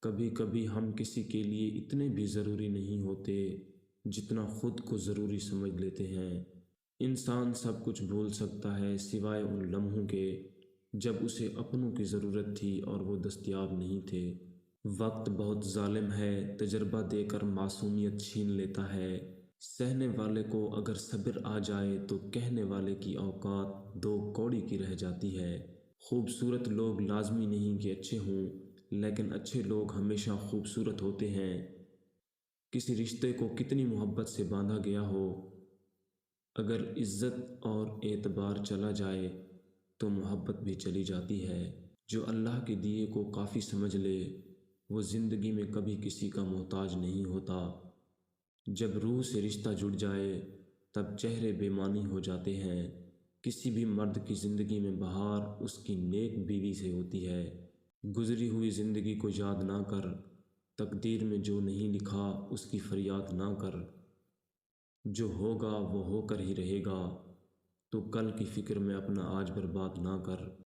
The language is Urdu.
کبھی کبھی ہم کسی کے لیے اتنے بھی ضروری نہیں ہوتے جتنا خود کو ضروری سمجھ لیتے ہیں۔ انسان سب کچھ بھول سکتا ہے سوائے ان لمحوں کے جب اسے اپنوں کی ضرورت تھی اور وہ دستیاب نہیں تھے۔ وقت بہت ظالم ہے، تجربہ دے کر معصومیت چھین لیتا ہے۔ سہنے والے کو اگر صبر آ جائے تو کہنے والے کی اوقات دو کوڑی کی رہ جاتی ہے۔ خوبصورت لوگ لازمی نہیں کہ اچھے ہوں، لیکن اچھے لوگ ہمیشہ خوبصورت ہوتے ہیں۔ کسی رشتے کو کتنی محبت سے باندھا گیا ہو، اگر عزت اور اعتبار چلا جائے تو محبت بھی چلی جاتی ہے۔ جو اللہ کے دیے کو کافی سمجھ لے وہ زندگی میں کبھی کسی کا محتاج نہیں ہوتا۔ جب روح سے رشتہ جڑ جائے تب چہرے بے معنی ہو جاتے ہیں۔ کسی بھی مرد کی زندگی میں بہار اس کی نیک بیوی سے ہوتی ہے۔ گزری ہوئی زندگی کو یاد نہ کر، تقدیر میں جو نہیں لکھا اس کی فریاد نہ کر۔ جو ہوگا وہ ہو کر ہی رہے گا، تو کل کی فکر میں اپنا آج برباد نہ کر۔